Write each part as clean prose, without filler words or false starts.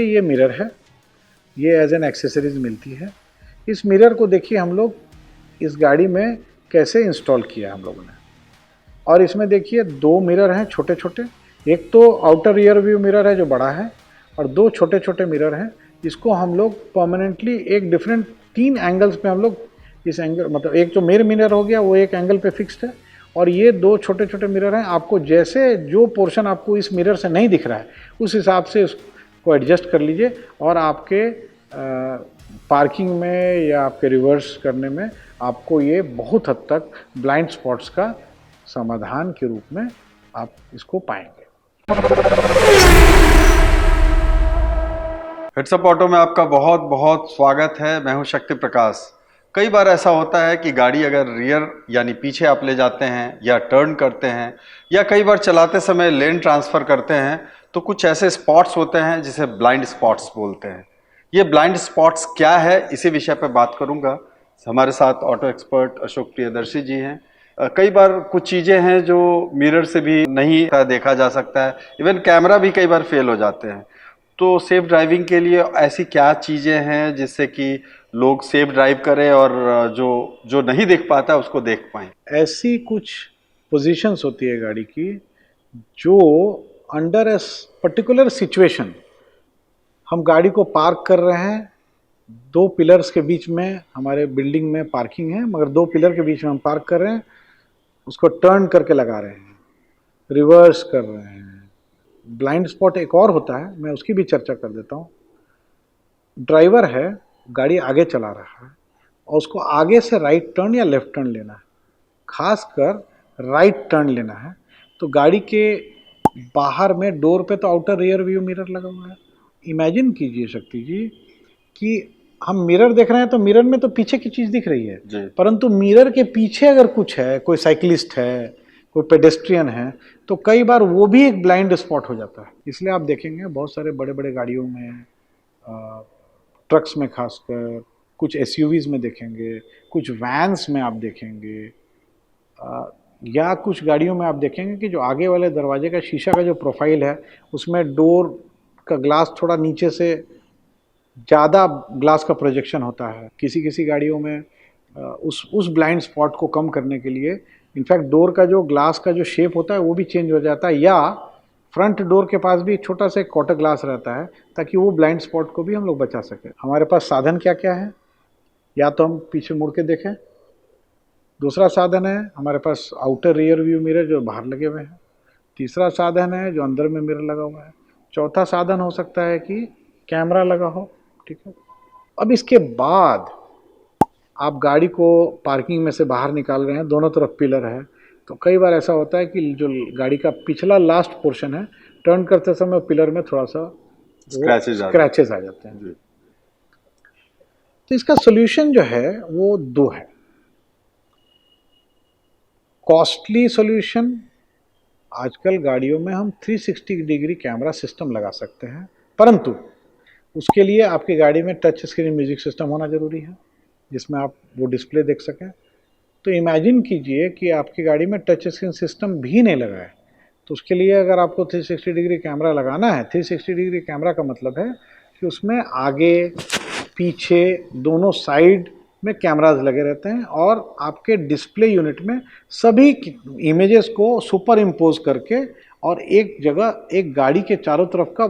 ये मिरर है, ये एज एन एक्सेसरीज मिलती है। इस मिरर को देखिए हम लोग इस गाड़ी में कैसे इंस्टॉल किया हम लोगों ने। और इसमें देखिए दो मिरर हैं छोटे छोटे, एक तो आउटर रियर व्यू मिरर है जो बड़ा है और दो छोटे छोटे मिरर हैं। इसको हम लोग परमानेंटली एक डिफरेंट 3 एंगल्स पे हम लोग इस एंगल मतलब एक जो मेन मिरर हो गया वो एक एंगल पे फिक्स्ड है और ये दो छोटे छोटे मिरर हैं। आपको जैसे जो पोर्शन आपको इस मिरर से नहीं दिख रहा है उस हिसाब से इसको एडजस्ट कर लीजिए और आपके पार्किंग में या आपके रिवर्स करने में आपको ये बहुत हद तक ब्लाइंड स्पॉट्स का समाधान के रूप में आप इसको पाएंगे। हेड्स अप ऑटो में आपका बहुत बहुत स्वागत है। मैं हूं शक्ति प्रकाश। कई बार ऐसा होता है कि गाड़ी अगर रियर यानी पीछे आप ले जाते हैं या टर्न करते हैं या कई बार चलाते समय लेन ट्रांसफर करते हैं तो कुछ ऐसे स्पॉट्स होते हैं जिसे ब्लाइंड स्पॉट्स बोलते हैं। ये ब्लाइंड स्पॉट्स क्या है, इसी विषय पर बात करूंगा। हमारे साथ ऑटो एक्सपर्ट अशोक प्रियदर्शी जी हैं। कई बार कुछ चीज़ें हैं जो मिरर से भी नहीं देखा जा सकता है, इवन कैमरा भी कई बार फेल हो जाते हैं। तो सेफ ड्राइविंग के लिए ऐसी क्या चीज़ें हैं जिससे कि लोग सेफ ड्राइव करें और जो जो नहीं देख पाता उसको देख पाएं? ऐसी कुछ पोजीशंस होती है गाड़ी की जो अंडर ए पर्टिकुलर सिचुएशन हम गाड़ी को पार्क कर रहे हैं, दो पिलर्स के बीच में हमारे बिल्डिंग में पार्किंग है मगर दो पिलर के बीच में हम पार्क कर रहे हैं, उसको टर्न करके लगा रहे हैं, रिवर्स कर रहे हैं। ब्लाइंड स्पॉट एक और होता है, मैं उसकी भी चर्चा कर देता हूँ। ड्राइवर है, गाड़ी आगे चला रहा है और उसको आगे से राइट टर्न या लेफ्ट टर्न लेना है, खासकर राइट टर्न लेना है। तो गाड़ी के बाहर में डोर पे तो आउटर रियर व्यू मिरर लगा हुआ है। इमेजिन कीजिए शक्ति जी कि हम मिरर देख रहे हैं तो मिरर में तो पीछे की चीज़ दिख रही है, परंतु मिरर के पीछे अगर कुछ है, कोई साइकिलिस्ट है, कोई पेडेस्ट्रियन है, तो कई बार वो भी एक ब्लाइंड स्पॉट हो जाता है। इसलिए आप देखेंगे बहुत सारे बड़े बड़े गाड़ियों में, ट्रक्स में खासकर, कुछ एसयूवीज में देखेंगे, कुछ वैन्स में आप देखेंगे, या कुछ गाड़ियों में आप देखेंगे कि जो आगे वाले दरवाजे का शीशा का जो प्रोफाइल है उसमें डोर का ग्लास थोड़ा नीचे से ज़्यादा ग्लास का प्रोजेक्शन होता है। किसी किसी गाड़ियों में उस ब्लाइंड स्पॉट को कम करने के लिए इनफैक्ट डोर का जो ग्लास का जो शेप होता है वो भी चेंज हो जाता है, या फ्रंट डोर के पास भी एक छोटा सा क्वार्टर ग्लास रहता है ताकि वो ब्लाइंड स्पॉट को भी हम लोग बचा सकें। हमारे पास साधन क्या क्या है, या तो हम पीछे मुड़ के देखें, दूसरा साधन है हमारे पास आउटर रियर व्यू मिरर जो बाहर लगे हुए हैं, तीसरा साधन है जो अंदर में मिरर लगा हुआ है, चौथा साधन हो सकता है कि कैमरा लगा हो। ठीक है, अब इसके बाद आप गाड़ी को पार्किंग में से बाहर निकाल रहे हैं, दोनों तरफ पिलर है, तो कई बार ऐसा होता है कि जो गाड़ी का पिछला लास्ट पोर्शन है टर्न करते समय पिलर में थोड़ा सा स्क्रैचेस आ जाते हैं। तो इसका सोल्यूशन जो है वो दो है। कॉस्टली सोल्यूशन, आजकल गाड़ियों में हम 360 डिग्री कैमरा सिस्टम लगा सकते हैं, परंतु उसके लिए आपकी गाड़ी में टच स्क्रीन म्यूजिक सिस्टम होना जरूरी है जिसमें आप वो डिस्प्ले देख सकें। तो इमेजिन कीजिए कि आपकी गाड़ी में टच स्क्रीन सिस्टम भी नहीं लगा है, तो उसके लिए अगर आपको 360 डिग्री कैमरा लगाना है, 360 डिग्री कैमरा का मतलब है कि उसमें आगे पीछे दोनों साइड में कैमराज लगे रहते हैं और आपके डिस्प्ले यूनिट में सभी इमेजेस को सुपर इम्पोज करके और एक जगह एक गाड़ी के चारों तरफ का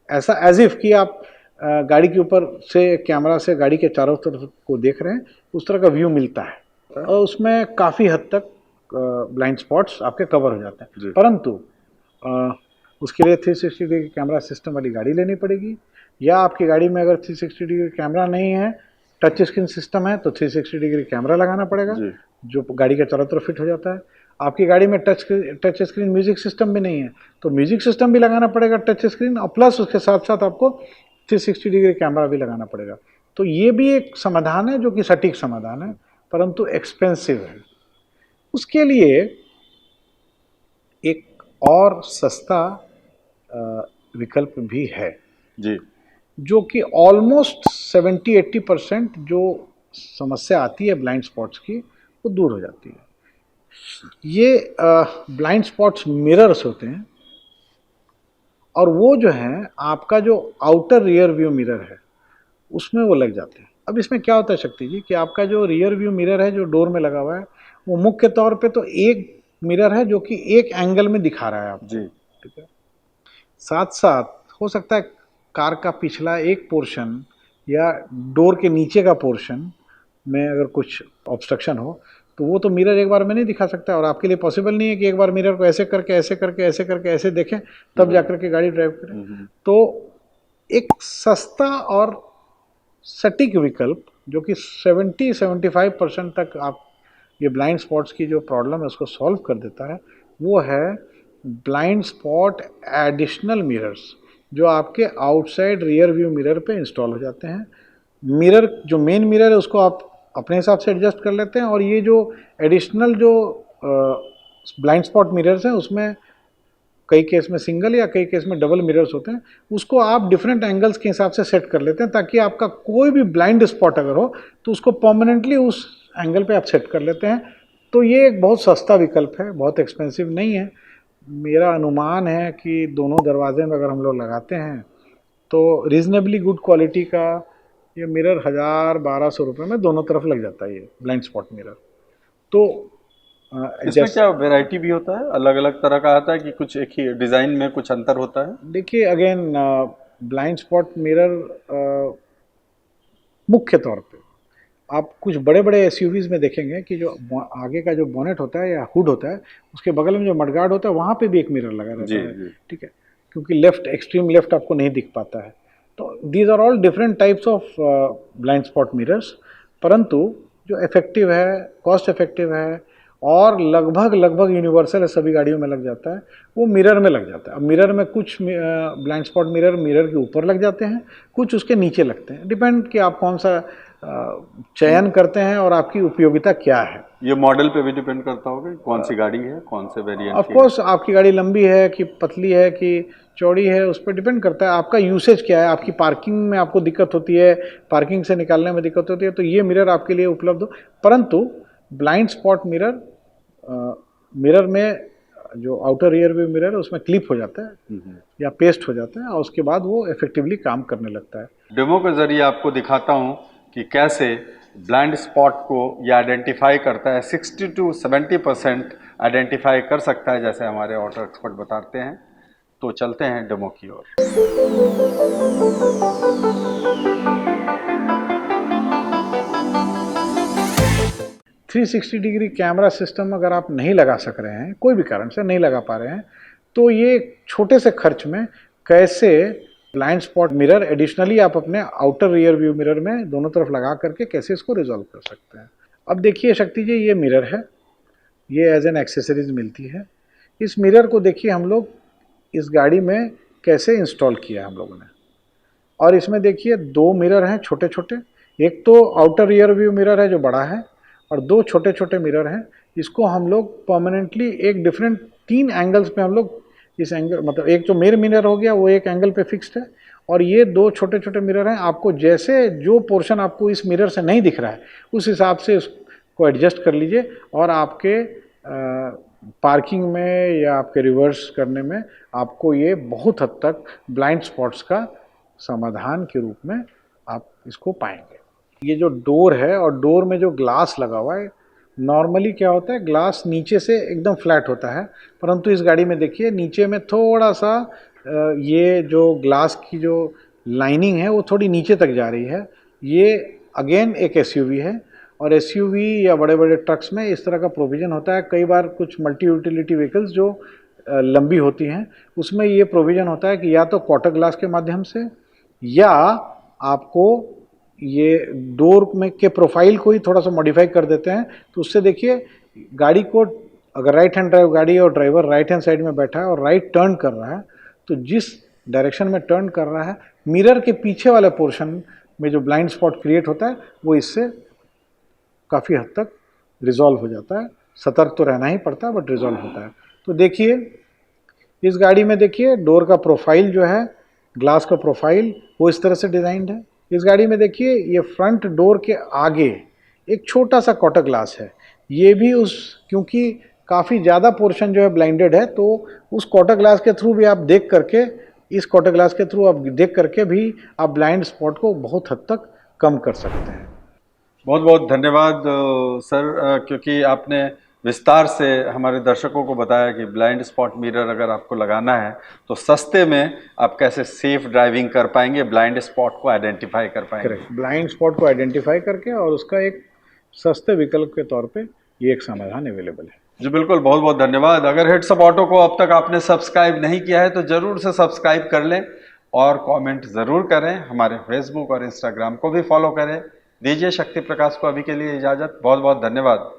ऐसा एज इफ कि आप गाड़ी के ऊपर से कैमरा से गाड़ी के चारों तरफ को देख रहे हैं, उस तरह का व्यू मिलता है और उसमें काफ़ी हद तक ब्लाइंड स्पॉट्स आपके कवर हो जाते हैं। परंतु उसके लिए 360 डिग्री कैमरा सिस्टम वाली गाड़ी लेनी पड़ेगी, या आपकी गाड़ी में अगर 360 डिग्री कैमरा नहीं है, टच स्क्रीन सिस्टम है, तो 360 डिग्री कैमरा लगाना पड़ेगा जो गाड़ी के चारों तरफ फिट हो जाता है। आपकी गाड़ी में टच स्क्रीन म्यूजिक सिस्टम भी नहीं है तो म्यूजिक सिस्टम भी लगाना पड़ेगा टच स्क्रीन, और प्लस उसके साथ साथ आपको 360 डिग्री कैमरा भी लगाना पड़ेगा। तो ये भी एक समाधान है जो कि सटीक समाधान है, परंतु एक्सपेंसिव है। उसके लिए एक और सस्ता विकल्प भी है जी, जो कि ऑलमोस्ट 70-80% जो समस्या आती है ब्लाइंड स्पॉट्स की वो दूर हो जाती है। ये ब्लाइंड स्पॉट्स मिरर्स होते हैं और वो जो है आपका जो आउटर रियर व्यू मिरर है उसमें वो लग जाते हैं। अब इसमें क्या होता है शक्ति जी कि आपका जो रियर व्यू मिरर है जो डोर में लगा हुआ है वो मुख्य तौर पे तो एक मिरर है जो कि एक एंगल में दिखा रहा है आपको, जी। ठीक है। साथ साथ हो सकता है कार का पिछला एक पोर्शन या डोर के नीचे का पोर्शन में अगर कुछ ऑब्स्ट्रक्शन हो तो वो तो मिरर एक बार में नहीं दिखा सकता, और आपके लिए पॉसिबल नहीं है कि एक बार मिरर को ऐसे करके ऐसे करके ऐसे करके ऐसे देखें तब जाकर के गाड़ी ड्राइव करें। तो एक सस्ता और सटीक विकल्प जो कि 70-75% तक आप ये ब्लाइंड स्पॉट्स की जो प्रॉब्लम है उसको सॉल्व कर देता है, वो है ब्लाइंड स्पॉट एडिशनल मिरर्स, जो आपके आउटसाइड रियर व्यू मिरर पे इंस्टॉल हो जाते हैं। मिरर जो मेन मिरर है उसको आप अपने हिसाब से एडजस्ट कर लेते हैं, और ये जो एडिशनल जो ब्लाइंड स्पॉट मिरर्स हैं उसमें कई केस में सिंगल या कई केस में डबल मिरर्स होते हैं, उसको आप डिफरेंट एंगल्स के हिसाब से सेट कर लेते हैं ताकि आपका कोई भी ब्लाइंड स्पॉट अगर हो तो उसको परमानेंटली उस एंगल पे आप सेट कर लेते हैं। तो ये एक बहुत सस्ता विकल्प है, बहुत एक्सपेंसिव नहीं है। मेरा अनुमान है कि दोनों दरवाजे में अगर हम लोग लगाते हैं तो रीजनेबली गुड क्वालिटी का ये मिरर 1000-1200 रुपये में दोनों तरफ लग जाता है ये ब्लाइंड स्पॉट मिरर। तो इसमें क्या वैरायटी भी होता है, अलग अलग तरह का आता है कि कुछ एक ही डिजाइन में कुछ अंतर होता है? देखिए अगेन ब्लाइंड स्पॉट मिरर मुख्य तौर पे आप कुछ बड़े बड़े एसयूवीज में देखेंगे कि जो आगे का जो बोनेट होता है या हुड होता है उसके बगल में जो मडगार्ड होता है वहाँ पे भी एक मिरर लगा रहता है, ठीक है, क्योंकि लेफ्ट एक्सट्रीम लेफ्ट आपको नहीं दिख पाता है। तो these are all different types of blind spot mirrors, परंतु जो इफेक्टिव है, कॉस्ट इफेक्टिव है और लगभग लगभग यूनिवर्सल है, सभी गाड़ियों में लग जाता है, वो मिरर में लग जाता है। अब मिरर में कुछ ब्लाइंड स्पॉट मिरर के ऊपर लग जाते हैं, कुछ उसके नीचे लगते हैं, डिपेंड कि आप कौन सा चयन करते हैं और आपकी उपयोगिता क्या है। ये मॉडल पे भी डिपेंड करता होगा कौन सी गाड़ी है, कौन से वेरिएंट ऑफ कोर्स आपकी गाड़ी लंबी है कि पतली है कि चौड़ी है उस पर डिपेंड करता है। आपका यूसेज क्या है, आपकी पार्किंग में आपको दिक्कत होती है, पार्किंग से निकालने में दिक्कत होती है, तो ये मिरर आपके लिए उपलब्ध हो। परंतु ब्लाइंड स्पॉट मिरर में जो आउटर रियर व्यू मिरर है उसमें क्लिप हो जाता है या पेस्ट हो जाता है और उसके बाद वो इफेक्टिवली काम करने लगता है। डेमो के जरिए आपको दिखाता हूं कि कैसे ब्लाइंड स्पॉट को ये आइडेंटिफाई करता है, 60 to 70% आइडेंटिफाई कर सकता है जैसे हमारे ऑटो एक्सपर्ट बताते हैं। तो चलते हैं डेमो की ओर। थ्री 360 डिग्री कैमरा सिस्टम अगर आप नहीं लगा सक रहे हैं, कोई भी कारण से नहीं लगा पा रहे हैं, तो ये छोटे से खर्च में कैसे ब्लाइंड स्पॉट मिरर एडिशनली आप अपने आउटर रियर व्यू मिरर में दोनों तरफ लगा करके कैसे इसको रिजॉल्व कर सकते हैं। अब देखिए शक्ति जी, ये मिरर है, ये एज एन एक्सेसरीज मिलती है। इस मिरर को देखिए हम लोग इस गाड़ी में कैसे इंस्टॉल किया हम लोगों ने, और इसमें देखिए दो मिरर हैं छोटे छोटे, एक तो आउटर रियर व्यू मिरर है जो बड़ा है और दो छोटे छोटे मिरर हैं। इसको हम लोग परमानेंटली एक डिफरेंट 3 एंगल्स पे हम लोग इस एंगल मतलब एक जो मेन मिरर हो गया वो एक एंगल पे फिक्स्ड है, और ये दो छोटे छोटे मिरर हैं। आपको जैसे जो पोर्शन आपको इस मिरर से नहीं दिख रहा है उस हिसाब से उसको एडजस्ट कर लीजिए, और आपके पार्किंग में या आपके रिवर्स करने में आपको ये बहुत हद तक ब्लाइंड स्पॉट्स का समाधान के रूप में आप इसको पाएंगे। ये जो डोर है और डोर में जो ग्लास लगा हुआ है, नॉर्मली क्या होता है ग्लास नीचे से एकदम फ्लैट होता है, परंतु इस गाड़ी में देखिए नीचे में थोड़ा सा ये जो ग्लास की जो लाइनिंग है वो थोड़ी नीचे तक जा रही है। ये अगेन एक एसयूवी है, और एसयूवी या बड़े बड़े ट्रक्स में इस तरह का प्रोविज़न होता है। कई बार कुछ मल्टी यूटिलिटी व्हीकल्स जो लंबी होती हैं उसमें ये प्रोविज़न होता है कि या तो क्वार्टर ग्लास के माध्यम से या आपको ये डोर में के प्रोफाइल को ही थोड़ा सा मॉडिफाई कर देते हैं। तो उससे देखिए गाड़ी को अगर राइट हैंड ड्राइव गाड़ी और ड्राइवर राइट हैंड साइड में बैठा है और राइट टर्न कर रहा है, तो जिस डायरेक्शन में टर्न कर रहा है मिरर के पीछे वाले पोर्शन में जो ब्लाइंड स्पॉट क्रिएट होता है वो इससे काफ़ी हद तक रिजॉल्व हो जाता है। सतर्क तो रहना ही पड़ता है बट रिजॉल्व होता है। तो देखिए इस गाड़ी में देखिए डोर का प्रोफाइल जो है, ग्लास का प्रोफाइल वो इस तरह से डिज़ाइंड है। इस गाड़ी में देखिए ये फ्रंट डोर के आगे एक छोटा सा क्वार्टर ग्लास है, ये भी क्योंकि काफ़ी ज़्यादा पोर्शन जो है ब्लाइंडेड है तो उस क्वार्टर ग्लास के थ्रू भी आप देख करके इस क्वार्टर ग्लास के थ्रू आप देख करके भी आप ब्लाइंड स्पॉट को बहुत हद तक कम कर सकते हैं। बहुत बहुत धन्यवाद सर, क्योंकि आपने विस्तार से हमारे दर्शकों को बताया कि ब्लाइंड स्पॉट मिरर अगर आपको लगाना है तो सस्ते में आप कैसे सेफ ड्राइविंग कर पाएंगे, ब्लाइंड स्पॉट को आइडेंटिफाई कर पाएंगे। करेक्ट, ब्लाइंड स्पॉट को आइडेंटिफाई करके और उसका एक सस्ते विकल्प के तौर पे ये एक समाधान अवेलेबल है। जी बिल्कुल, बहुत बहुत धन्यवाद। अगर हिट्स अप ऑटो को अब तक आपने सब्सक्राइब नहीं किया है तो जरूर से सब्सक्राइब कर लें और कमेंट ज़रूर करें। हमारे फेसबुक और इंस्टाग्राम को भी फॉलो करें। दीजिए शक्ति प्रकाश को अभी के लिए इजाज़त। बहुत बहुत धन्यवाद।